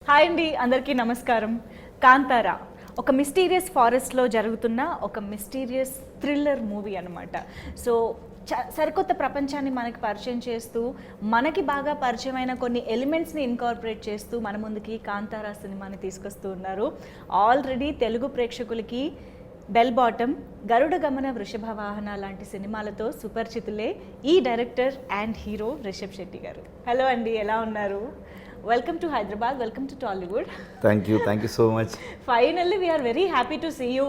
Hi అండి, అందరికీ నమస్కారం. కాంతారా ఒక మిస్టీరియస్ ఫారెస్ట్లో జరుగుతున్న ఒక మిస్టీరియస్ థ్రిల్లర్ మూవీ అనమాట. సో సరికొత్త ప్రపంచాన్ని మనకి పరిచయం చేస్తూ, మనకి బాగా పరిచయమైన కొన్ని ఎలిమెంట్స్ని ఇన్కార్పొరేట్ చేస్తూ మన ముందుకి కాంతారా సినిమాని తీసుకొస్తూ ఉన్నారు. ఆల్రెడీ తెలుగు ప్రేక్షకులకి బెల్ బాటమ్, గరుడ గమన, వృషభ వాహన లాంటి సినిమాలతో సుపరిచితులే ఈ director and hero Rishab Shetty garu. Hello అండి, ఎలా ఉన్నారు? Welcome to Hyderabad, welcome to Tollywood. Thank you so much. Finally, we are very happy to see you,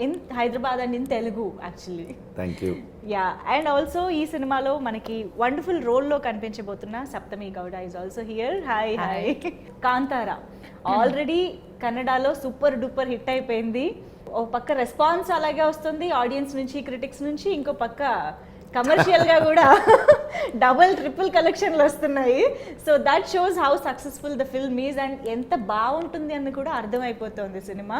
in Hyderabad and in Telugu actually. Thank you. Yeah, and also ee cinema lo manaki wonderful role lo kanpinchabothunna Sapthami Gowda is also here. Hi. Kantara already Kannada lo super duper hit అయిపోయింది. ఒక పక్క response అలాగే వస్తుంది audience నుంచి, critics నుంచి, ఇంకో పక్క కమర్షియల్గా కూడా డబుల్ ట్రిపుల్ కలెక్షన్లు వస్తున్నాయి. So that shows how successful the film is and ఎంత బాగుంటుంది అని కూడా అర్థమైపోతుంది సినిమా.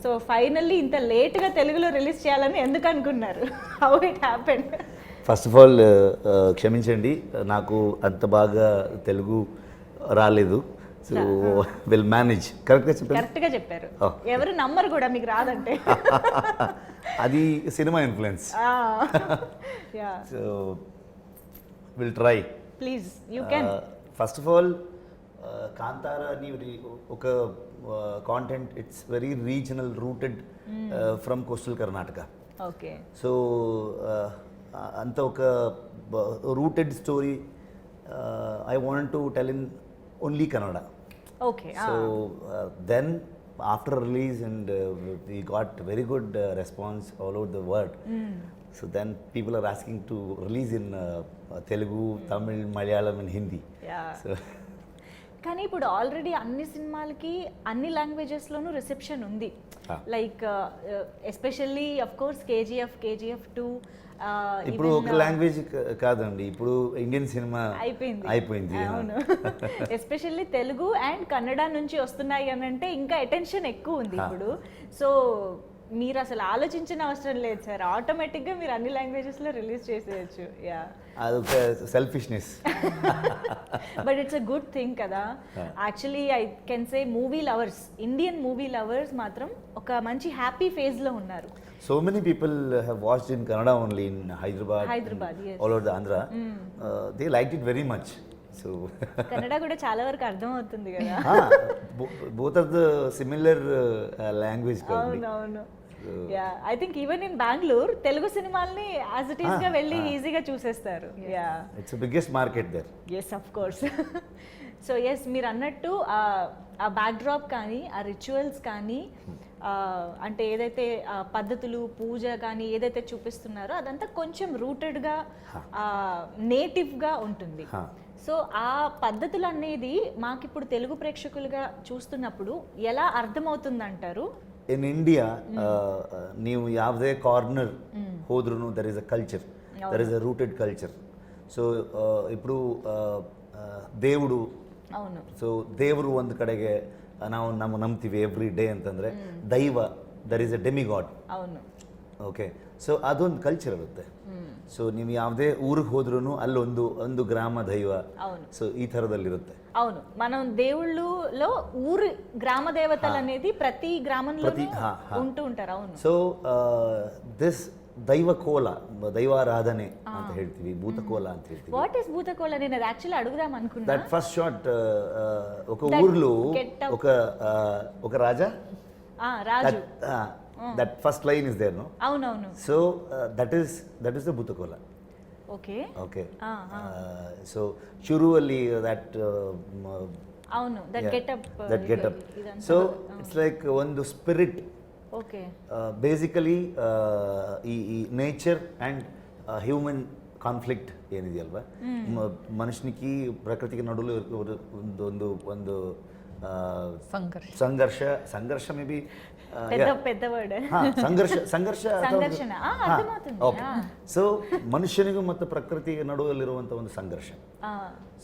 సో ఫైనల్లీ ఇంత లేట్గా తెలుగులో రిలీజ్ చేయాలని ఎందుకు అనుకున్నారు? How it happen? First of all క్షమించండి, నాకు అంత బాగా తెలుగు రాలేదు. So will manage. కరెక్ట్గా చెప్పారు. ఎవరు నమ్మరు కూడా మీకు రాదంటే. అది cinema influence. So will try. Please you can. First of all Kantara అని ఒక content, it's very regional, rooted from coastal Karnataka. Okay. So అంత ఒక rooted story I want to tell in only Kannada. Okay. So then after release and we got very good response all over the world. So then people are asking to release in Telugu, Tamil, Malayalam and Hindi. Yeah. So కానీ ఇప్పుడు already అన్ని సినిమాలకి అన్ని లాంగ్వేజెస్లోనూ reception ఉంది. Like especially of course KGF 2 ఇప్పుడు ఒక language కాదండి, ఇప్పుడు ఇండియన్ సినిమా అయిపోయింది. అవును. ఎస్పెషల్లీ తెలుగు అండ్ కన్నడ నుంచి వస్తున్నాయి అని అంటే ఇంకా అటెన్షన్ ఎక్కువ ఉంది ఇప్పుడు. సో మీరు అసలు ఆలోచించిన అవసరం లేదు సార్, ఆటోమేటిక్గా మీరు అన్ని లాంగ్వేజెస్లో రిలీజ్ చేసేయచ్చు. యా, అదొక selfishness. But it's a good thing కదా. Actually I can say movie lovers, Indian movie lovers మాత్రం ఒక మంచి హ్యాపీ ఫేజ్లో ఉన్నారు. So many people have watched in Kannada only in Hyderabad, yes. all over the Andhra. They liked it very much. So Kannada కూడా చాలా వరకు అర్థం అవుతుంది కదా. both of the similar language. అవును. Yeah, I think even in Bengaluru Telugu సినిమాల్ని as it is గా వెళ్ళి ఈజీగా చూసేస్తారు. Yeah, it's biggest market there. Yes, of course. So yes, మీరు అన్నట్టు ఆ బ్యాక్డ్రాప్ కానీ, ఆ రిచువల్స్ కానీ, అంటే ఏదైతే పద్ధతులు, పూజ కానీ ఏదైతే చూపిస్తున్నారో అదంతా కొంచెం రూటెడ్గా, నేటివ్గా ఉంటుంది. సో ఆ పద్ధతులు అనేది మాకు ఇప్పుడు తెలుగు ప్రేక్షకులుగా చూస్తున్నప్పుడు ఎలా అర్థమవుతుంది అంటారు? ఇన్ ఇండియా ನೀವು ಯಾವುದೇ ಕಾರ್ನರ್ ಹೋದ್ರೂ there is a culture, there is a rooted culture. So ఇప్పుడు దేవుడు, అవును, ಸೊ ದೇವರು ಒಂದು ಕಡೆಗೆ ನಾವು ನಂಬ್ತೀವಿ ಎವ್ರಿ ಡೇ ಅಂತಂದರೆ ದೈವ, ದರ್ ಈಸ್ ಅ ಡೆಮಿಗಾಡ್. అవును. ಓಕೆ, ಸೊ ಅದೊಂದು ಕಲ್ಚರ್ ಇರುತ್ತೆ. ಸೊ ನೀವು ಯಾವುದೇ ಊರಿಗೆ ಹೋದ್ರೂ ಅಲ್ಲೊಂದು ಗ್ರಾಮ ದೈವ, ಸೊ ಈ ಥರದಲ್ಲಿರುತ್ತೆ. అవును, మనం దేవుళ్ళలో ఊరు గ్రామ దేవతలు అనేది ప్రతి గ్రామంలో ఉంటూ ఉంటారు. అవును. సో దిస్ దైవకోల, దైవారాధನೆ ಅಂತ ಹೇಳ್ತೀವಿ, ಭೂತಕೋಲ ಅಂತ ಹೇಳ್ತೀವಿ. What is Bhuta Kola? నేను అది యాక్చువల్లీ అడుగుదాం అనుకున్నా. దట్ ఫస్ట్ షాట్, ఒక ఊర్లో ఒక రాజా, రాజు, that first line is there, no? అవునవును. So that is the Bhuta Kola. Okay. So ಶುರುವಲ್ಲಿ ದಟ್, అవును, that getup. So it's like ಒಂದು ಸ್ಪಿರಿಟ್. ఓకే. ಬೇಸಿಕಲಿ ಈ ನೇಚರ್ ಆ್ಯಂಡ್ హ్యూమన్ కాన్ఫ్లిక్ట్ ఏనిది అಲ್ವಾ, మనుషునికి ప్రకృతికి నడులో ಒಂದು సంఘర్ష మేబీ పెద్ద వర్డ్. ಸಂಘರ್ಷ. ಸೊ ಮನುಷ್ಯನಿಗೂ ಮತ್ತು ಪ್ರಕೃತಿಗೆ ನಡುವಲ್ಲಿರುವಂಥ ಒಂದು ಸಂಘರ್ಷ.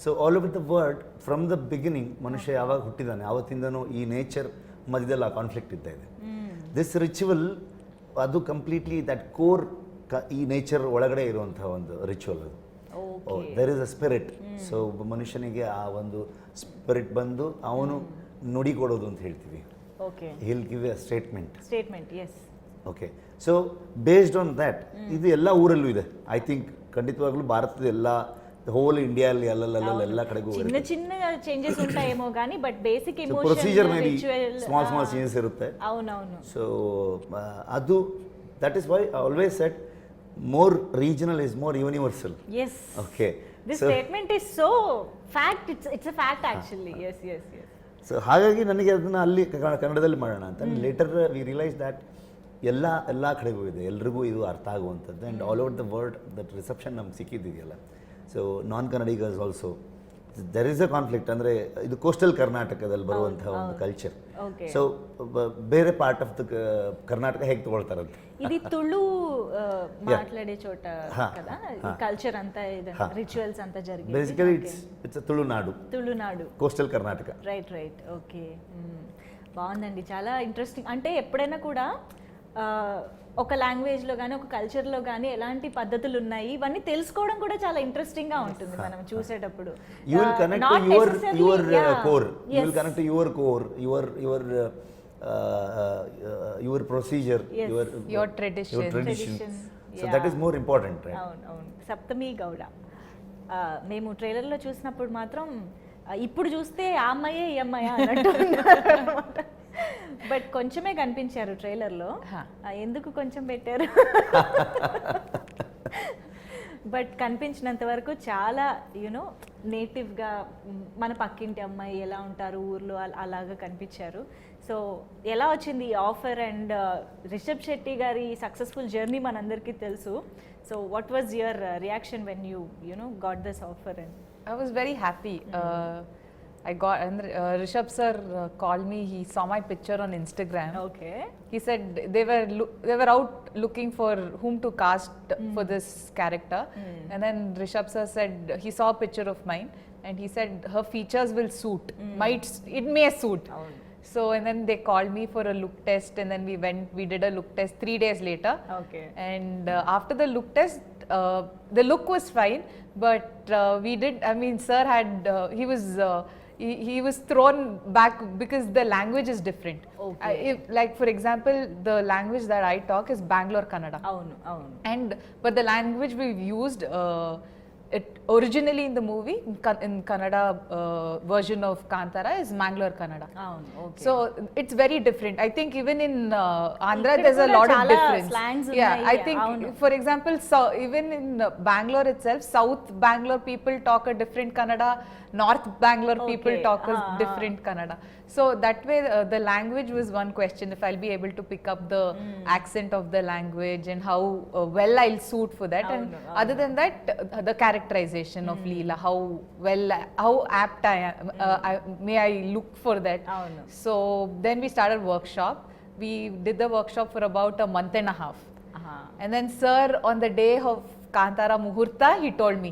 So all over the world, from the beginning ಮನುಷ್ಯ ಯಾವಾಗ ಹುಟ್ಟಿದಾನೆ ಆವತ್ತಿಂದನೂ ಈ ನೇಚರ್ ಮಧ್ಯದಲ್ಲಿ ಆ ಕಾನ್ಫ್ಲಿಕ್ಟ್ ಇದ್ದ ಇದೆ. ದಿಸ್ ರಿಚುವಲ್ ಅದು ಕಂಪ್ಲೀಟ್ಲಿ ದಟ್ ಕೋರ್, ಈ ನೇಚರ್ ಒಳಗಡೆ ಇರುವಂತಹ ಒಂದು ರಿಚುವಲ್ ಅದು. There is a spirit. So ಮನುಷ್ಯನಿಗೆ ಆ ಒಂದು ಸ್ಪಿರಿಟ್ ಬಂದು ಅವನು ನುಡಿ ಕೊಡೋದು ಅಂತ ಹೇಳ್ತೀವಿ. Okay, he'll give a statement. Yes. Okay, so based on that ಇದು ಎಲ್ಲ ಊರಲ್ಲೂ ಇದೆ. ಐ ಥಿಂಕ್ ಖಂಡಿತವಾಗ್ಲೂ ಭಾರತದ ಎಲ್ಲ ಹೋಲ್ ಇಂಡಿಯಾಲ್ಲಿ ಎಲ್ಲ ಕಡೆಗೂ ಚಿನ್ನ ಚಿನ್ನ ಚೇಂಜಸ್ ఉంటాయేమో కానీ but basic emotion procedure may be small changes ಇರುತ್ತೆ. అవునవును. ಸೊ ಅದು that is why I always shed more regional is more universal. Yes. Okay. This statement is so fact. It's a fact actually. Yes. So ಹಾಗಾಗಿ ನನಗೆ ಅದನ್ನು ಅಲ್ಲಿ ಕನ್ನಡದಲ್ಲಿ ಮಾಡೋಣ ಅಂತ. ಲೇಟರ್ ವಿ ರಿಯಲೈಸ್ ದ್ಯಾಟ್ ಎಲ್ಲ ಕಡೆಗೂ ಇದೆ, ಎಲ್ರಿಗೂ ಇದು ಅರ್ಥ ಆಗುವಂಥದ್ದು. And all over the world that reception ನಮ್ಗೆ ಸಿಕ್ಕಿದೆಯಲ್ಲ. So non Kannadigas also there is a conflict. ಅಂದರೆ ಇದು ಕೋಸ್ಟಲ್ ಕರ್ನಾಟಕದಲ್ಲಿ ಬರುವಂಥ ಒಂದು ಕಲ್ಚರ್. ಸೊ ಬೇರೆ ಪಾರ್ಟ್ ಆಫ್ ದ ಕರ್ನಾಟಕ ಹೇಗೆ ತಗೊಳ್ತಾರಂತೆ, ఇది ತುಳು మాట్లాడే చోట కదా ఈ కల్చర్ అంతా రిచువల్స్ అంతా జరిగేది. Basically it's Tulunadu coastal Karnataka. Right. Okay, బాగుందండి, చాలా ఇంట్రెస్టింగ్. అంటే ఎప్పుడైనా కూడా ఒక లాంగ్వేజ్లో కానీ ఒక కల్చర్లో కానీ ఎలాంటి పద్ధతులు ఉన్నాయి ఇవన్నీ తెలుసుకోవడం కూడా చాలా ఇంట్రెస్టింగ్గా ఉంటుంది మనం చూసేటప్పుడు. You will connect to your core, you will connect to your core, your procedure, your traditions. So that is more important, right? అవును. సప్తమి గౌడ మేము ట్రైలర్లో చూసినప్పుడు మాత్రం ఇప్పుడు చూస్తే ఆ అమ్మాయే ఈ అమ్మాయా అన్నట్టు అన్నమాట. బట్ కొంచెమే కనిపించారు ట్రైలర్లో. ఎందుకు కొంచెం పెట్టారు? బట్ కనిపించినంత వరకు చాలా యూనో నేటివ్గా మన పక్కింటి అమ్మాయి ఎలా ఉంటారు ఊర్లో అలాగా కనిపించారు. సో ఎలా వచ్చింది ఈ ఆఫర్? అండ్ రిషబ్ శెట్టి గారి సక్సెస్ఫుల్ జర్నీ మనందరికీ తెలుసు. So what was your reaction when you know got this offer? And I was very happy. I got and Rishab sir called me. He saw my picture on Instagram. Okay. He said they were out looking for whom to cast for this character. And then Rishab sir said he saw a picture of mine and he said her features will suit. It may suit. So and then they called me for a look test and then we did a look test 3 days later. Okay. And after the look test the look was fine, but sir had he was thrown back because the language is different. Okay. Like for example the language that I talk is Bangalore Kannada. And but the language we've used it originally in the movie in Kannada version of Kantara is Mangalore Kannada. Okay. So it's very different. I think even in Andhra there's a lot of difference. I think for example even in Bangalore itself, South Bangalore people talk a different Kannada, North Bangalore people talk a different Kannada. So that way the language was one question, if I'll be able to pick up the accent of the language and how well I'll suit for that. And other than that the characterization of Leela, how apt I am, may I look for that. So then we started workshop. We did the workshop for about a month and a half. And then sir on the day of Kantara Muhurta he told me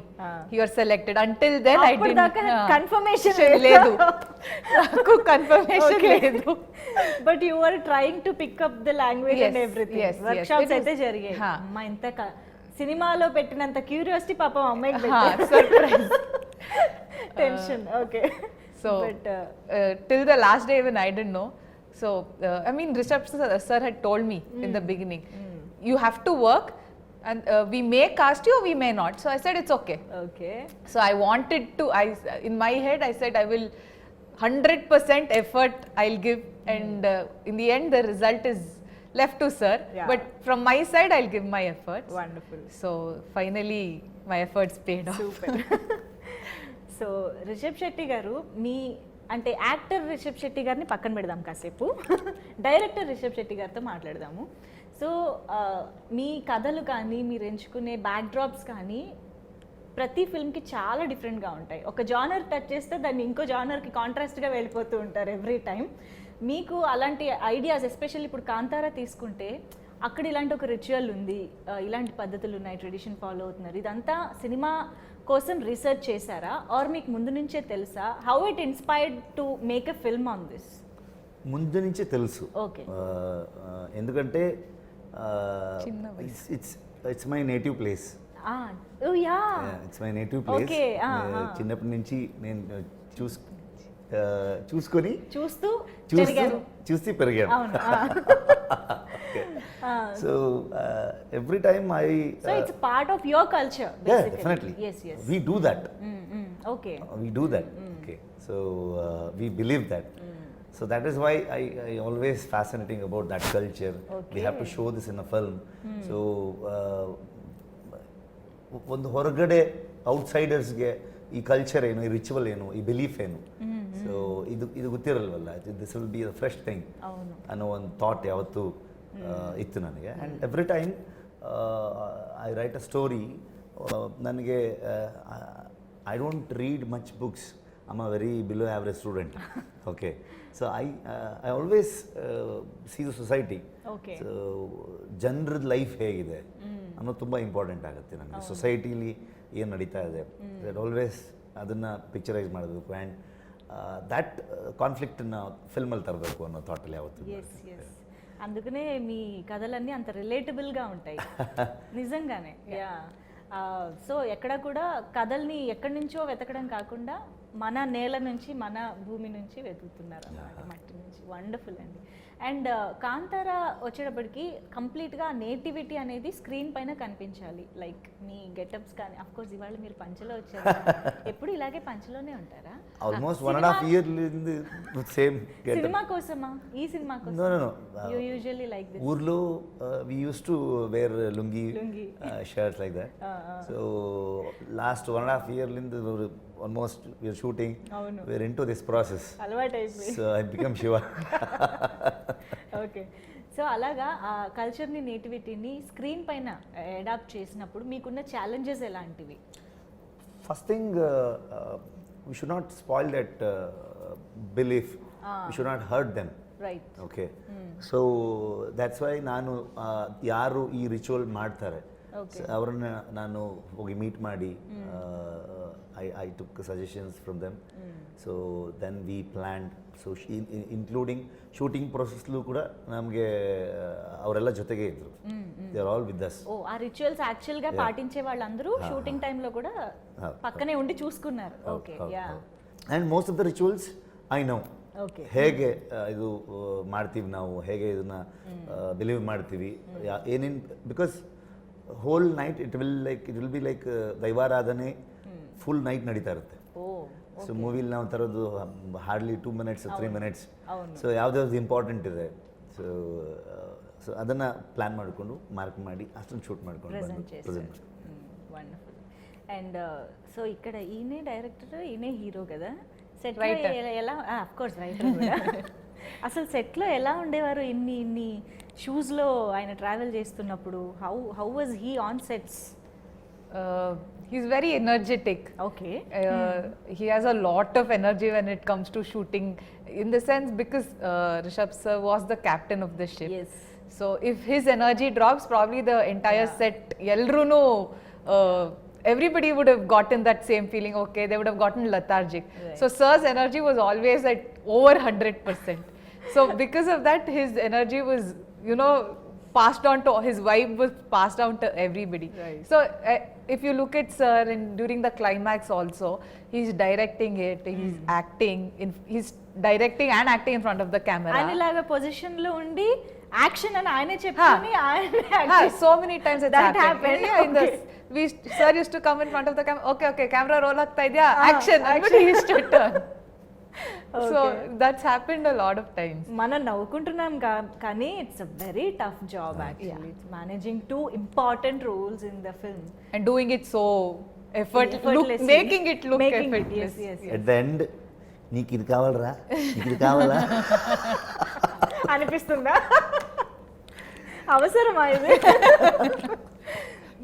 you are selected. Until then I didn't confirmation ledu naku confirmation ledu, but you were trying to pick up the language and everything. Workshops అయితే జరిగాయి. అమ్మా ఇంత సినిమాలో పెట్టినంత curiosity పాపం అమ్మాయికి పెట్టారు. Surprise tension. Okay. So till the last day even I didn't know. So Rishab sir had told me in the beginning you have to work and we may cast you or we may not. So I said it's okay. So I wanted to, in my head I said I will 100% effort I'll give, and in the end the result is left to sir. But from my side I'll give my efforts. Wonderful. So finally my efforts paid off. Super. So Rishab Shetty garu మీ అంటే actor Rishab Shetty గారిని పక్కన పెడదాం కాసేపు, director Rishabh Shetty గారితో మాట్లాడదాము. So మీ కథలు కానీ మీరు ఎంచుకునే బ్యాక్డ్రాప్స్ కానీ ప్రతి ఫిల్మ్కి చాలా డిఫరెంట్గా ఉంటాయి. ఒక జానర్ టచ్ చేస్తే దాన్ని ఇంకో జానర్కి కాంట్రాస్ట్గా వెళ్ళిపోతూ ఉంటారు ఎవ్రీ టైం. మీకు అలాంటి ఐడియాస్, ఎస్పెషల్లీ ఇప్పుడు కాంతారా తీసుకుంటే అక్కడ ఇలాంటి ఒక రిచువల్ ఉంది, ఇలాంటి పద్ధతులు ఉన్నాయి, ట్రెడిషన్ ఫాలో అవుతున్నారు, ఇదంతా సినిమా కోసం రీసెర్చ్ చేశారా ఆర్ మీకు ముందు నుంచే తెలుసా? How it inspired to make a film on this? ముందు నుంచే తెలుసు. ఓకే. ఎందుకంటే it's my native place. Oh yeah, it's my native place. Okay. చిన్నప్పటి నుంచి నేను చూసుకొని చూస్తూ చూసి పెరిగాను. అవును. So every time I so it's part of your culture definitely we do that. Okay. We do that. Okay. So we believe that. So that is why I always fascinating about that culture. We have to show this in a film. So ಒಂದು ಹೊರಗಡೆ ಔಟ್ಸೈಡರ್ಸ್ಗೆ ಈ culture ಏನು, ಈ ritual ಏನು, ಈ belief ಏನು, so ಇದು ಗೊತ್ತಿರಲ್ವಲ್ಲ. This will be a fresh thing ಅನ್ನೋ ಒಂದು ಥಾಟ್ ಯಾವತ್ತೂ ಇತ್ತು ನನಗೆ. And every time I write a story, ನನಗೆ I don't read much books. I'm a very below average student. Okay. So I always see the society. Okay. So ಜನರ life ಹೇಗಿದೆ ಅನ್ನೋದು ತುಂಬ ಇಂಪಾರ್ಟೆಂಟ್ ಆಗುತ್ತೆ ನನಗೆ. ಸೊಸೈಟಿಲಿ ಏನು ನಡೀತಾ ಇದೆ ದಟ್ ಆಲ್ವೇಸ್ ಅದನ್ನು ಪಿಕ್ಚರೈಸ್ ಮಾಡಬೇಕು. ಆ್ಯಂಡ್ ದ್ಯಾಟ್ ಕಾನ್ಫ್ಲಿಕ್ಟನ್ನು ಫಿಲ್ಮಲ್ಲಿ ತರಬೇಕು ಅನ್ನೋ ಥಾಟಲ್ಲಿ ಯಾವತ್ತು. అందుకనే మీ కథలన్నీ అంత రిలేటబుల్గా ఉంటాయి నిజంగానే. యా. సో ఎక్కడ కూడా కథల్ని ఎక్కడి నుంచో వెతకడం కాకుండా మన నేల నుంచి, మన భూమి నుంచి వెతుకుతున్నారు అన్నమాట, మట్టి నుంచి. వండర్ఫుల్ అండి. అండ్ కాంతార వచ్చేటప్పటికి కంప్లీట్గా నేటివిటీ అనేది స్క్రీన్ పైన కనిపించాలి. లైక్ మీ గెటప్స్ కానీ, అఫ్ కోర్స్ ఇవాళ మీరు పంచలో వచ్చారు, ఎప్పుడు ఇలాగే పంచలోనే ఉంటారా? Almost 1.5 years same getup. Cinema కోసమా? ఈ సినిమా కోసం? No you usually like this. ఊర్లో we used to wear lungi shirts like that. So last 1.5 years almost we are shooting. We're into this process. అలవాటైపోయింది. So I become Shiva. Okay. So అలాగా ఆ కల్చర్ని, నేటివిటీని screen పైన adapt చేసినప్పుడు మీకున్న challenges ఎలాంటివి? First thing, we should not spoil that belief. We should not hurt them. Right. Okay. So that's why ನಾನು ಯಾರು ಈ ರಿಚುವಲ್ ಮಾಡ್ತಾರೆ ಅವ್ರನ್ನ ನಾನು ಹೋಗಿ ಮೀಟ್ ಮಾಡಿ I took suggestions from them. So then we planned. So including shooting processಲು ಕೂಡ ನಮಗೆ ಅವರೆಲ್ಲ ಜೊತೆಗೆ ಇದ್ರು. They are all with us. ఓ, ఆ రిచువల్స్ యాక్చువల్ గా పాటించే వాళ్ళందరూ షూటింగ్ టైం లో కూడా పక్కనే ఉండి చూసుకున్నారు. Okay. Yeah. And most of the rituals I know. Okay. ಹೇಗೆ ಇದು ಮಾಡ್ತೀವಿ ನಾವು, ಹೇಗೆ ಇದನ್ನ ಬಿಲೀವ್ ಮಾಡ್ತೀವಿ, ಏನೇನು, because whole night it will be like ದೈವಾರಾಧನೆ ಫುಲ್ ನೈಟ್ ನಡೀತಾ ಇರುತ್ತೆ. ಸೊ ಮೂವಿಲಿ ನಾವು ತರೋದು ಹಾರ್ಡ್ಲಿ 2 minutes 3 minutes. ಸೊ ಯಾವ್ದಾವ್ದು ಇಂಪಾರ್ಟೆಂಟ್ ಇದೆ, ಸೊ ಅದನ್ನು ಪ್ಲ್ಯಾನ್ ಮಾಡಿಕೊಂಡು ಮಾರ್ಕ್ ಮಾಡಿ ಅಷ್ಟೊಂದು ಶೂಟ್ ಮಾಡ್ಕೊಂಡು ಪ್ರೆಸೆಂಟ್. వండర్ఫుల్. అండ్ సో ఇక్కడ ఈయనే డైరెక్టర్, ఈయనే హీరో కదా. సెట్ ఎలా, ఆఫ్ కోర్స్ రైటర్ కూడా. అసలు సెట్లో ఎలా ఉండేవారు ఇన్ని షూస్లో ఆయన ట్రావెల్ చేస్తున్నప్పుడు? How was he on sets? He's very energetic. Okay. He has a lot of energy when it comes to shooting, in the sense because Rishab sir was the captain of the ship. Yes. So if his energy drops, probably the entire set, Elruno, everybody would have gotten that same feeling. Okay, they would have gotten lethargic. Right. So sir's energy was always at over 100%. So because of that, his energy was, passed on to, his vibe was passed down to everybody. Right. So if you look at sir during the climax also, he's directing it, he's acting, he's directing and acting in front of the camera. ఆయనలాగా position లో ఉండి action అని ఆయనే చెప్పుకొని ఆయన so many times that happened. Yeah, sir used to come in front of the camera. Okay, camera roll agta idya, action. He used to turn. So that's happened a lot of times. మనం నవ్వుకుంటున్నాం కానీ it's a very tough job actually. It's managing 2 important roles in the film and doing it so effortlessly, making it look effortless. Yes. At the end, నీకు ఇది కావాలరా, నీకు ఇది కావాలా అనిపిస్తుందా? అవసరమా ఇది?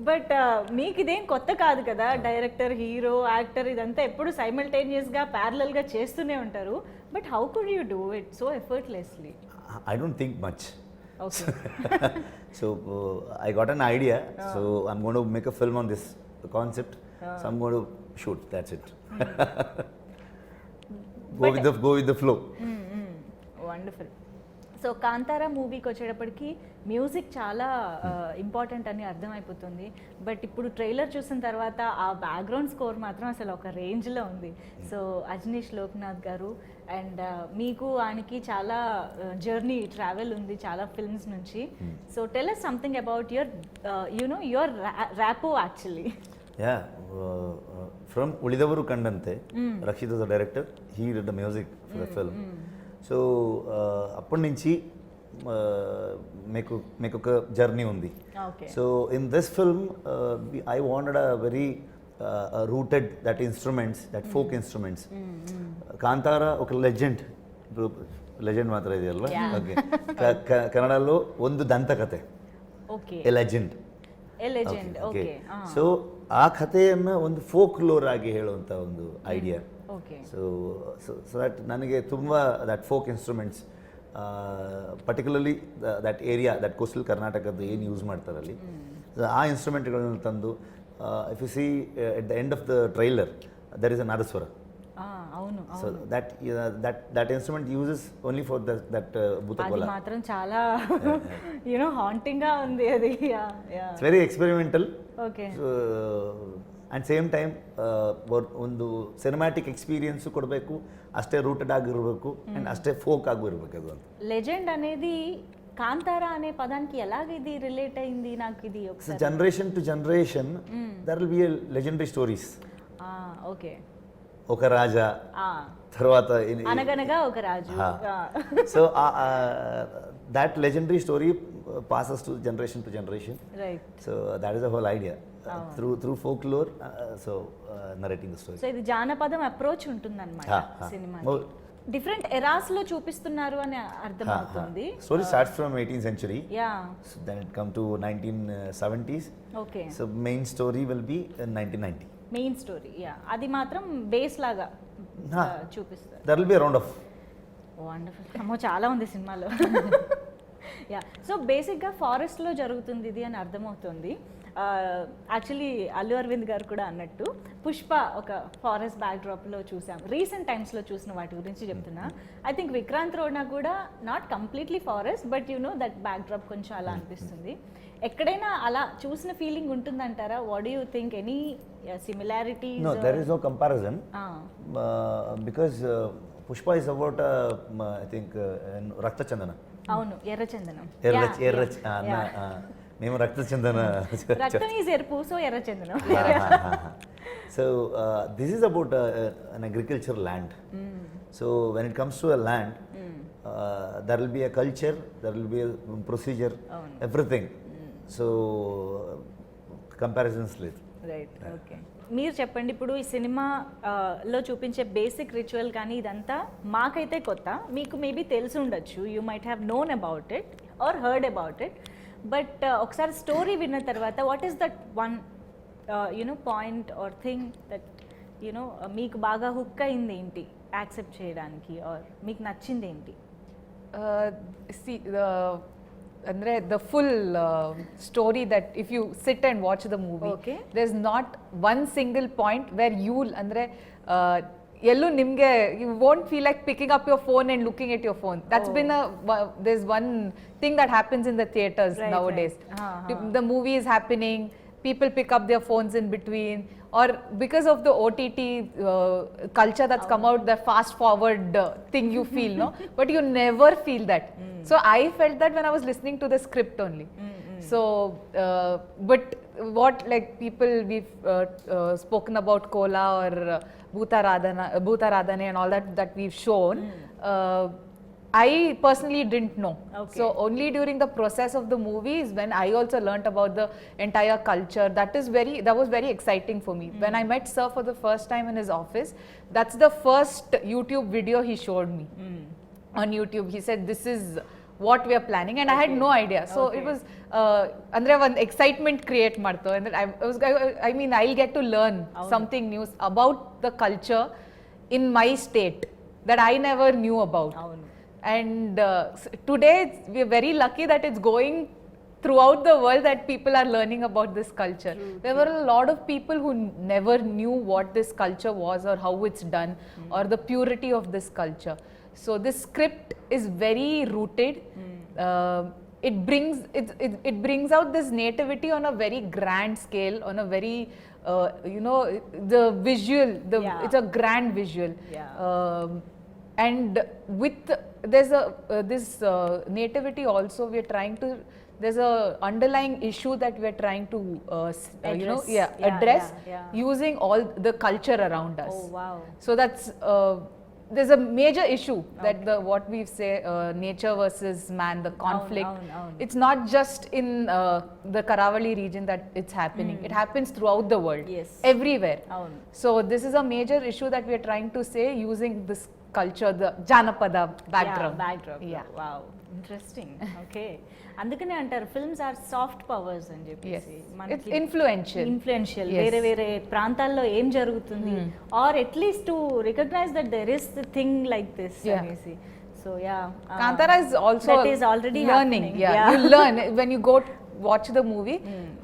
బట్ మీకు ఇదేం కొత్త కాదు కదా, డైరెక్టర్, హీరో, యాక్టర్ ఇదంతా ఎప్పుడు సైమల్టేనియస్గా ప్యారలల్గా చేస్తూనే ఉంటారు. But how could you do it so effortlessly? I don't think much. Okay. So I got an idea. So I'm going to make a film on this concept. So I'm going to shoot. That's it. Go with the flow. Wonderful. So Kantara మూవీకి వచ్చేటప్పటికి music చాలా important అని అర్థమైపోతుంది. But ఇప్పుడు trailer చూసిన తర్వాత ఆ background score మాత్రం అసలు ఒక రేంజ్లో ఉంది. సో అజనీష్ లోక్నాథ్ గారు అండ్ మీకు ఆయనకి చాలా జర్నీ ట్రావెల్ ఉంది చాలా ఫిల్మ్స్ నుంచి. So tell us something about your rapport actually. Yeah, from Ulidavaru Kandante, Rakshit was the director, he did the music for the film. So, అప్పటి నుంచి మీకు ఒక జర్నీ ఉంది. So in this film I wanted a very rooted that instruments, that folk instruments. Kantara ఒక legend ಮಾತ್ರ ಇದೆಯಲ್ವಾ? Okay. ಕನ್ನಡಲ್ಲೂ ಒಂದು ದಂತಕಥೆ, A legend. So ಆ ಕಥೆಯನ್ನು ಒಂದು ಫೋಕ್ ಲೋರ್ ಆಗಿ ಹೇಳುವಂಥ ಒಂದು ಐಡಿಯಾ. ಸೊ ಸೊ ದಟ್ ನನಗೆ ತುಂಬ that folk instruments, particularly that area, that coastal ಕರ್ನಾಟಕದ್ದು ಏನು ಯೂಸ್ ಮಾಡ್ತಾರಲ್ಲಿ ಆ ಇನ್ಸ್ಟ್ರೂಮೆಂಟ್ಗಳನ್ನು ತಂದು, if you see at the end of the trailer there is a nadaswara. So that instrument uses only for that bhutakola. అది మాత్రం చాలా హాంటింగ్ గా ఉంది అది. It's very experimental. Okay. So and same time ಒಂದು ಸಿನಿಮ್ಯಾಟಿಕ್ ಎಕ್ಸ್ಪೀರಿಯನ್ಸ್ ಕೊಡಬೇಕು, ಅಷ್ಟೇ rooted ಆಗಿರಬೇಕು ಅಂಡ್ ಅಷ್ಟೇ ಫೋಕ್ ಆಗಿರಬೇಕು. ಅದು లెజెండ్ అనేది కాంతారా అనే పదానికి ఎలాగ ఇది రిలేట్ అయింది నాకు ఇది ఒకసారి. Generation to generation there will be legendary stories. Okay. ఒక రాజా, తర్వాత అనగనగా ఒక రాజు. So that legendary story passes to generation, right? So that is the whole idea, through folklore, so narrating the story. So ఇది జానపదం అప్రోచ్ ఉంటుందన్నమాట cinema. Different eras లో చూపిస్తున్నారు అని అర్థమవుతుంది. Story starts from 18th century. Yeah. So then it come to 1970s. Okay. So main story will be in 1990. Main story, అది మాత్రం base లాగా చూపిస్తారు. That will be round of. Wonderful. అమ్మో చాలా ఉంది సినిమాలో. సో బేసిక్గా ఫారెస్ట్లో జరుగుతుంది ఇది అని అర్థమవుతుంది. యాక్చువల్లీ అల్లు అరవింద్ గారు కూడా అన్నట్టు పుష్ప ఒక ఫారెస్ట్ బ్యాక్డ్రాప్లో చూసాం. రీసెంట్ టైమ్స్లో చూసిన వాటి గురించి చెప్తున్నా. ఐ థింక్ విక్రాంత్ రోడ్నా కూడా not completely forest, but that backdrop కొంచెం అలా అనిపిస్తుంది. ఎక్కడైనా అలా చూసిన ఫీలింగ్ ఉంటుందంటారా? What do you think? Any similarities? No, there is no comparison. Because Pushpa is about I think Rakta Chandana. అవును, ఎర్రచందనం. మేము రక్త చందన. రక్తం ఈజ్ ఎరుపు, సో ఎర్రచందనం. So this is about an agricultural land. So when it comes to a land, there will be a culture, there will be a procedure, everything. So comparisons లేదు. Right. Okay. మీరు చెప్పండి, ఇప్పుడు ఈ సినిమాలో చూపించే basic ritual కానీ ఇదంతా మాకైతే కొత్త, మీకు మేబీ తెలిసి ఉండొచ్చు, you might have known about it or heard about it. But ఒకసారి స్టోరీ విన్న తర్వాత what is that one point or thing that మీకు బాగా హుక్ అయింది ఏంటి యాక్సెప్ట్ చేయడానికి, ఆర్ మీకు నచ్చింది ఏంటి? Andre the full story, that if you sit and watch the movie, there's not one single point where you'll andre yellu nimge you won't feel like picking up your phone and looking at your phone. That's been there's one thing that happens in the theaters nowadays. The movie is happening, people pick up their phones in between, or because of the OTT culture that's come out, the fast forward thing you feel, no? But you never feel that. So I felt that when I was listening to the script only. So but what, like, people we've spoken about Kola or Bhutaradhane and all that we've shown, I personally didn't know. So only during the process of the movie is when I also learnt about the entire culture. That was very exciting for me. When I met Sir for the first time in his office, that's the first YouTube video he showed me. On YouTube he said, this is what we are planning, and I had no idea. So it was andre one excitement create marto, and I mean I'll get to learn something new about the culture in my state that I never knew about. And today we are very lucky that it's going throughout the world, that people are learning about this culture. There were a lot of people who never knew what this culture was or how it's done or the purity of this culture. So this script is very rooted. It brings out this nativity on a very grand scale, on a very the visual. It's a grand visual. And with this nativity also, we are trying to. There's a underlying issue that we are trying to address using all the culture around us. Oh wow! So that's there's a major issue that what we say nature versus man, the conflict. It's not just in the Karavali region that it's happening. It happens throughout the world. Yes. Everywhere. So this is a major issue that we are trying to say using this culture, the Janapada background. Yeah. Wow. Interesting. Okay. అందుకనే అంటారు films are soft powers అని చెప్పేసి it's influential వేరే వేరే ప్రాంతాల్లో ఏం జరుగుతుంది are at least to recognise that there is the thing like this అనేసి so yeah Kantara is also that is already learning. You learn when you go watch the movie.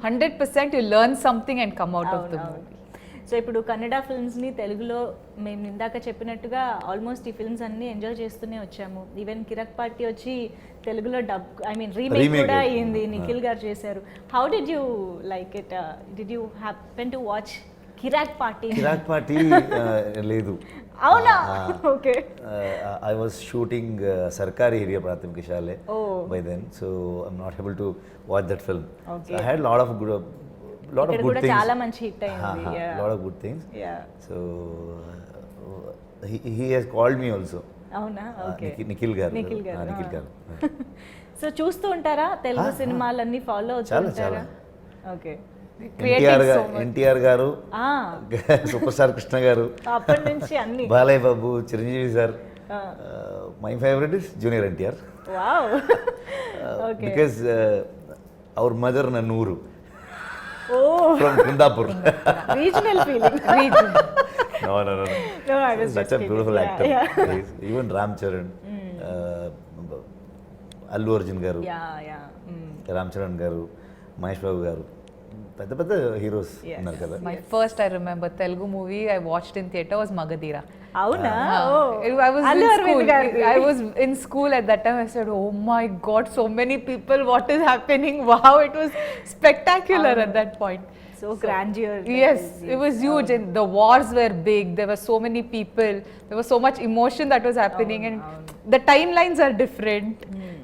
100% you learn something and come out of the movie. So ఇప్పుడు కన్నడ ఫిల్మ్స్ని తెలుగులో మేము ఇందాక చెప్పినట్టుగా almost ఈ films అన్ని enjoy చేస్తూనే వచ్చాము. ఈవెన్ కిరక్ పార్టీ వచ్చి తెలుగులో రీమేక్ కూడా అయ్యింది, నిఖిల్ గారు చేశారు. How did you like it? Did you happen to watch Kirik Party? Kirik Party లేదు. అవునా? Okay. I was shooting Sarkari area Prathimika Shale by then, so I'm not able to watch that film. So I had lot of good things. చాలా మంచి hit అయింది. Lot of good things. So he has called me also. అవునా? Okay. Nikhil గారు. So చూస్తూ ఉంటారా తెలుగు సినిమాలన్నీ? Follow అవుతుంటారా? Okay. NTR గారు, super star Krishna గారు, అప్పటి నుంచి అన్ని, Balayya Babu, Chiranjeevi sir. My favourite is junior NTR. Wow. Okay. Because our mother నన్నూరు Oh, from Kundapur. Regional feeling. No, I was such a beautiful actor. Even Ram Charan, Allu Arjun garu, Ram Charan garu, Mahesh Babu garu, పెద్ద heroes ఉన్నారు కదా. My first, I remember Telugu movie I watched in theatre was Magadira. అవునా? I was in school at that time. I said, oh my god, so many people, what is happening? Wow, it was spectacular at that point. So grandeur. Yes, it was huge, and the wars were big. There were so many people. There was so much emotion that was happening, and the timelines are different.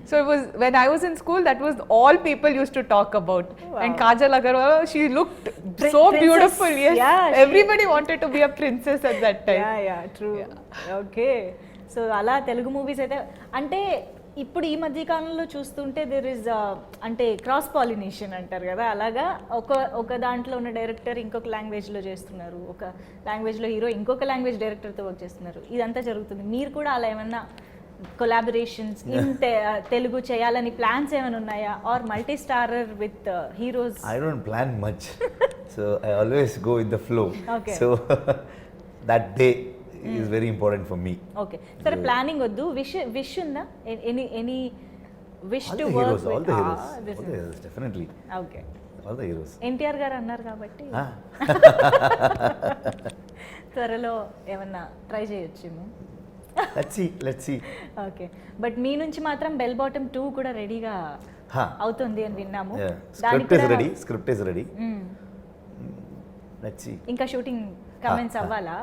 So it was, when I was in school, that was all people used to talk about. And Kajal Agarwal, she looked so beautiful. Yes, everybody wanted to be a princess at that time. True. Okay. So అలా Telugu movies అయితే అంటే ఇప్పుడు ఈ మధ్య కాలంలో చూస్తుంటే there is అంటే cross pollination అంటారు కదా, అలాగా ఒక దాంట్లో ఉన్న డైరెక్టర్ ఇంకొక లాంగ్వేజ్లో చేస్తున్నారు, ఒక లాంగ్వేజ్లో హీరో ఇంకొక లాంగ్వేజ్ డైరెక్టర్తో వర్క్ చేస్తున్నారు. ఇదంతా జరుగుతుంది. మీరు కూడా అలా ఏమన్నా కొలాబరేషన్స్ ఇన్ తెలుగు చేయాలని ప్లాన్స్ ఏమైనా ఉన్నాయా? Or multi starrer with heroes? I don't plan much. So I always go with the flow. Okay. So that day is very important for me. Okay. సరే, ప్లానింగ్ వద్దు, విష్ ఉందా? Any wish to work all the heroes, definitely. Okay. All the heroes. NTR గారు అన్నారు కాబట్టి త్వరలో ఏమన్నా try చేయొచ్చేమో. Let's see. Okay. But మీ నుంచి మాత్రం బెల్ బాటమ్ 2 కూడా రెడీగా అవుతుంది అని విన్నాము. Script is ready. Let's see. ఇంకా షూటింగ్ కమెంట్స్ అవ్వాలా?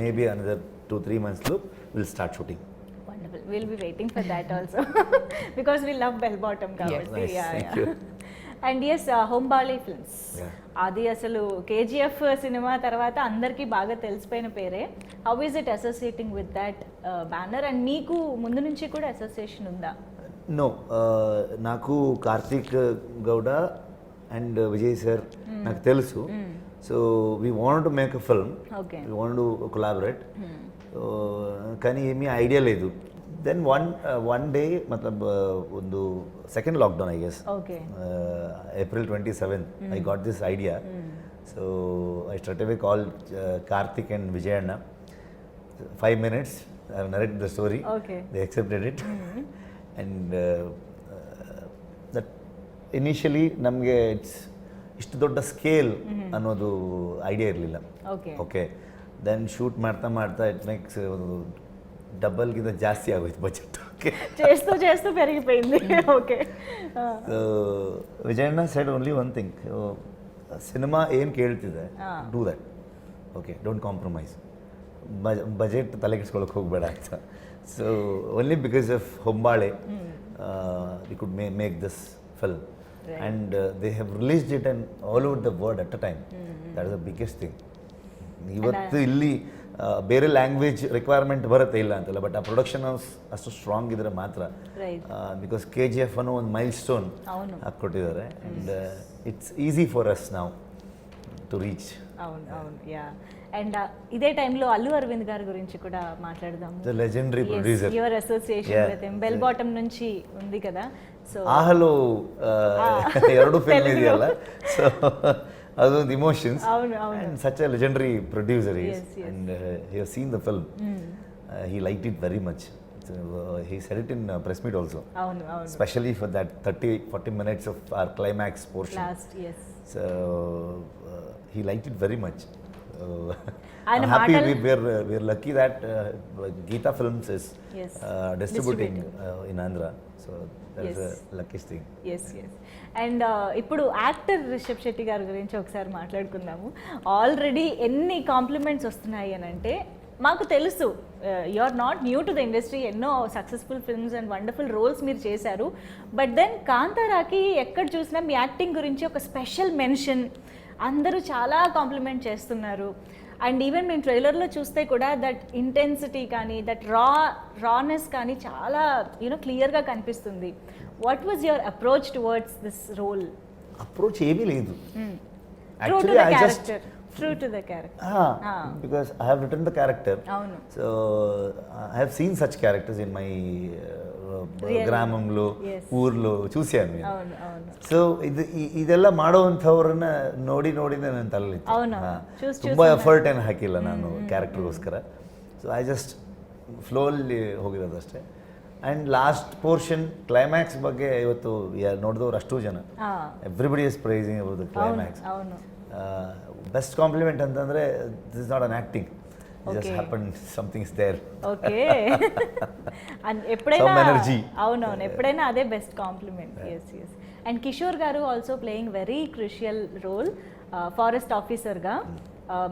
Maybe another 2-3 months లో we'll start shooting. Wonderful. We'll be waiting for that also because we love bell bottom కాబట్టి. Thank you. And yes, Hombale films, అది అసలు కేజీఎఫ్ సినిమా తర్వాత అందరికీ బాగా తెలిసిపోయిన పేరే. How is it associating with that banner? And మీకు ముందు నుంచి కూడా అసోసియేషన్ ఉందా? నో, నాకు కార్తిక్ గౌడ అండ్ విజయ్ సార్ నాకు తెలుసు. So we want to make a film, we want to collaborate. కానీ ఏమీ ఐడియా లేదు. Then one day, matlab ಒಂದು second lockdown, I guess. Okay. April 27th, I got this idea. So I straight away called Karthik and Vijayanna. 5 minutes, I have narrated the story. Okay. They accepted it. And that initially ನಮಗೆ ಇಷ್ಟು ದೊಡ್ಡ scale ಅನ್ನೋದು idea ಇರಲಿಲ್ಲ. Okay. Then shoot ಮಾಡ್ತಾ it makes ಡಬಲ್ಗಿಂತ ಜಾಸ್ತಿ ಆಗೋಯ್ತು budget. Okay, చేస్తూ చేస్తూ పెరిగిపోయింది. Okay, so Vijayanna said only one thing, ಸಿನಿಮಾ ಏನು ಕೇಳ್ತಿದೆ do that, okay, don't compromise, budget ತಲೆಗೆಡ್ಸ್ಕೊಳಕ್ಕೆ ಹೋಗಬೇಡ ಅಂತ. So only because of Hombale we could make this film and they have released it and all over the world at a time. That is the biggest thing. ಇವತ್ತು ಇಲ್ಲಿ ಬೇರೆ language requirement ಬರುತ್ತೆ, ಇಲ್ಲ ಅಂತಲ್ಲ, but ಆ ಪ್ರೊಡಕ್ಷನ್ ಹೌಸ್ ಅಷ್ಟು strong ಇದ್ರೆ ಮಾತ್ರ. ಬಿಕಾಸ್ KGF ಅನ್ನೋ ಒಂದು ಮೈಲ್ ಸ್ಟೋನ್ ಹಾಕ್ಕೊಟ್ಟಿದ್ದಾರೆ and it's easy for us ನಾವು టు రీచ్. అవును అవును, యా. అండ్ ఇదే టైంలో అల్లు అరవింద్ గారి గురించి కూడా మాట్లాడదాము. The legendary producer, your association with him, bell bottom నుంచి ఉంది కదా. సో ఆహలో ಎರಡು ಫಿಲ್ಮ್ ಇದೆಯಲ್ಲ, ಸೊ ಅದೊಂದು ಇಮೋಷನ್ಸ್. అవును అవును, and such a legendary producer he is, and he has seen the film, he liked it very much. So, he said it in press meet also, అవును అవును, especially for that 30-40 minutes of our climax portion last. yes, so he liked it very much. ఆయన I'm happy మాటలు we're lucky that Geeta Films is Yes, distributing in Andhra, so that is Yes. the luckiest thing. Yes yes. And ఇప్పుడు actor Rishab Shetty గారి గురించి ఒకసారి మాట్లాడుకుందాము. Already ఎన్ని compliments వస్తున్నాయి అని అంటే, మాకు తెలుసు you are not new to the industry, ఎన్నో successful films and wonderful roles మీరు చేశారు. బట్ దెన్ కాంతారాకి ఎక్కడ చూసినా మీ యాక్టింగ్ గురించి ఒక స్పెషల్ మెన్షన్, అందరూ చాలా కాంప్లిమెంట్ చేస్తున్నారు. అండ్ ఈవెన్ మేము ట్రైలర్లో చూస్తే కూడా దట్ ఇంటెన్సిటీ కానీ, దట్ రానెస్ కానీ చాలా క్లియర్గా కనిపిస్తుంది. What was your approach towards this role? Approach ఏమీ లేదు, true to the character, true to the character. because I have written the character, అవును, so I have seen such characters in my ಗ್ರಾಮಂలో, ಊರ್లో చూశాను నేను. అవును అవును, ಸೊ ಇದೆಲ್ಲ ಮಾಡೋವಂಥವ್ರನ್ನ ನೋಡಿ ನೋಡಿನೇ ನನ್ನ ತಲೆಯಲ್ಲಿ ತುಂಬ ಎಫರ್ಟ್ ಏನು ಹಾಕಿಲ್ಲ ನಾನು ಕ್ಯಾರೆಕ್ಟರ್ಗೋಸ್ಕರ. ಸೊ ಐ ಜಸ್ಟ್ ಫ್ಲೋಲ್ಲಿ ಹೋಗಿರೋದಷ್ಟೇ. ಆ್ಯಂಡ್ ಲಾಸ್ಟ್ ಪೋರ್ಷನ್ ಕ್ಲೈಮ್ಯಾಕ್ಸ್ ಬಗ್ಗೆ ಇವತ್ತು ನೋಡಿದವ್ರು ಅಷ್ಟು ಜನ, everybody is praising about the climax. అవును, ಬೆಸ್ಟ್ ಕಾಂಪ್ಲಿಮೆಂಟ್ ಅಂತಂದರೆ this is not an acting, just happened, something is there. Okay. And ఎప్పుడైనా Some energy. అవునవును, ఎప్పుడైనా అదే best compliment. Yes yes. And Kishore గారు also playing very crucial role forest ఆఫీసర్గా.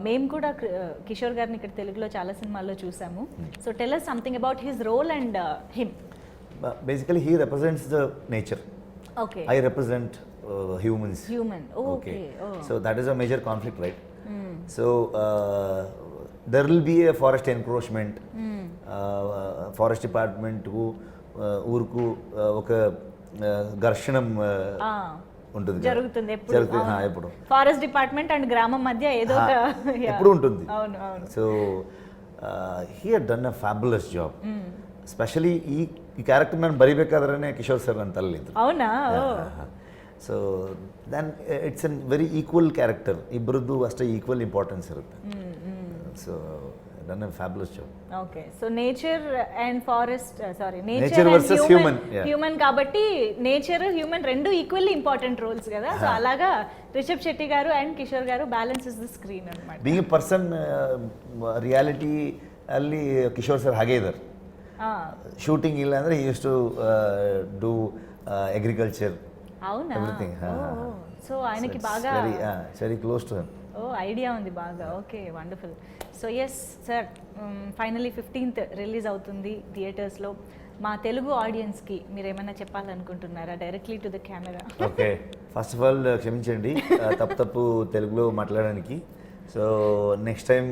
మేము కూడా కిషోర్ గారిని ఇక్కడ తెలుగులో చాలా సినిమాల్లో చూసాము. So tell us something about his role and him. Basically he represents the nature, okay, I represent humans. Human. Okay, So that is a major conflict, right? So there will be a forest encroachment, forest department కు ఊరుకు ఒక ఘర్షణం ఉంటుంది, జరుగుతుంది ఎప్పుడు forest department and గ్రామం మధ్య ఏదో ఒక ఎప్పుడు ఉంటుంది. అవును అవును. So he had done a fabulous job. Specially ಈ ಕ್ಯಾರೆಕ್ಟರ್ ನಾನು ಬರಿಬೇಕಾದ್ರೆ ಕಿಶೋರ್ ಸರ್ ನನ್ನ ತಲೆಯಿದ್ರು. అవునా? So then it's an very equal character, ಇಬ್ಬರದ್ದು ಅಷ್ಟೇ ಈಕ್ವಲ್ ಇಂಪಾರ್ಟೆನ್ಸ್ ಇರುತ್ತೆ. So done a fabulous job. Okay. So nature and forest, sorry, nature versus human, human కాబట్టి నేచర్ హ్యూమన్ రెండు ఈక్వల్లీ ఇంపార్టెంట్ రోల్స్ కదా. సో అలాగా రిషబ్ శెట్టి గారు అండ్ కిషోర్ గారు balance is the screen అన్నమాట. ಬೀಯಿಂಗ್ ಎ ಪರ್ಸನ್ ರಿಯಾಲಿಟಿ ಅಲ್ಲಿ Kishore sir ಹಾಗೆ ಇದ್ದಾರೆ. ಶೂಟಿಂಗ್ ಇಲ್ಲ ಅಂದರೆ ಯೂಸ್ ಟು ಡೂ ಅಗ್ರಿಕಲ್ಚರ್, అవునా? ఎవ్రీథింగ్. సో ఆయనకి బాగా very close to him. Idea ఉంది బాగా. Okay, wonderful. So yes sir, finally 15th release అవుతుంది థియేటర్స్లో. మా తెలుగు ఆడియన్స్కి మీరు ఏమైనా చెప్పాలనుకుంటున్నారా directly to the camera? Okay, first of all క్షమించండి తప్పు తెలుగులో మాట్లాడడానికి. సో నెక్స్ట్ టైం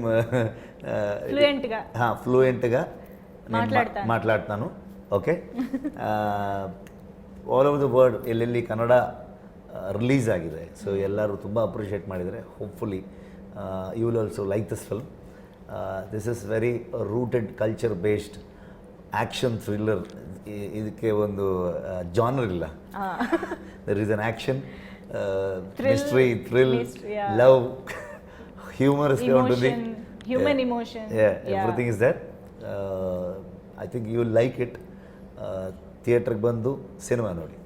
ఫ్లూయెంట్గా ಮಾತಾಡ್ತಾನು. Okay, all over the world ಎಲ್ಲೆಲ್ಲಿ ಕನ್ನಡ ರಿಲೀಸ್ ಆಗಿದೆ, ಸೊ ಎಲ್ಲರೂ ತುಂಬ ಅಪ್ರಿಷಿಯೇಟ್ ಮಾಡಿದರೆ. Hopefully you will also like this film. This is very rooted culture based action thriller. ಇದಕ್ಕೆ ಒಂದು ಜಾನರ್ ಇಲ್ಲ, there is an action, mystery, thrill, love, humorous ఉంటుంది, human emotion, everything is that. I think you will like it. ಥಿಯೇಟ್ರಿಗೆ ಬಂದು cinema ನೋಡಿ.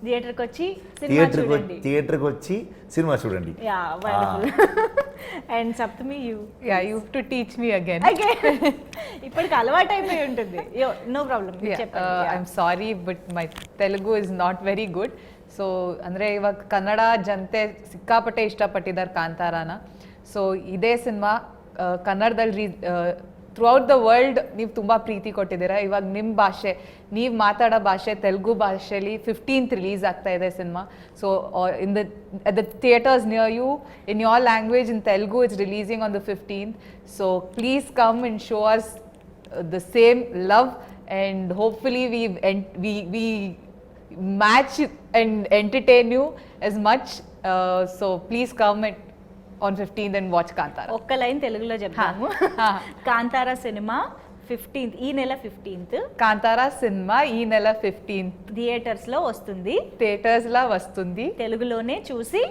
థియేటర్కి వచ్చి cinema చూడండి. థియేటర్కి వచ్చి సినిమా చూడండి. Yeah wonderful. And Saptami you you to teach me again. ఇప్పటికి అలవాటు అయిపోయి ఉంటుంది. No problem. I'm sorry but my Telugu is not very good. So ಅಂದರೆ ಇವಾಗ ಕನ್ನಡ ಜನತೆ ಸಿಕ್ಕಾಪಟ್ಟೆ ಇಷ್ಟಪಟ್ಟಿದ್ದಾರೆ ಕಾಂತಾರಾನ. ಸೊ ಇದೇ ಸಿನಿಮಾ ಕನ್ನಡದಲ್ಲಿ ಥ್ರೂಔಟ್ ದ ವರ್ಲ್ಡ್ ನೀವು ತುಂಬ ಪ್ರೀತಿ ಕೊಟ್ಟಿದ್ದೀರಾ. ಇವಾಗ ನಿಮ್ಮ ಭಾಷೆ, ನೀವು ಮಾತಾಡೋ ಭಾಷೆ ತೆಲುಗು ಭಾಷೆಯಲ್ಲಿ 15th ರಿಲೀಸ್ ಆಗ್ತಾ ಇದೆ cinema. So in the theatres near you in your language in Telugu it's releasing on the 15th. So please come and show us the same love, and hopefully we match and entertain you as much. So please come on 15th and watch Kantara. ఒక్క line తెలుగులో చెప్తాము. Kantara cinema 15th, ఈ నెల 15th Kantara cinema ఈ నెల 15th theatres లో వస్తుంది. Theatres లా వస్తుంది. తెలుగులోనే చూసి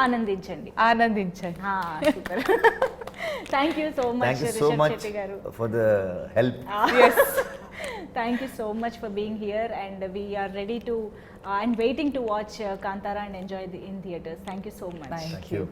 ఆనందించండి. Super. Thank you so much Rishab Shetty గారు for the help. yes thank you so much for being here, and we are ready to and waiting to watch Kantara and enjoy in theaters. Thank you so much. Thank you.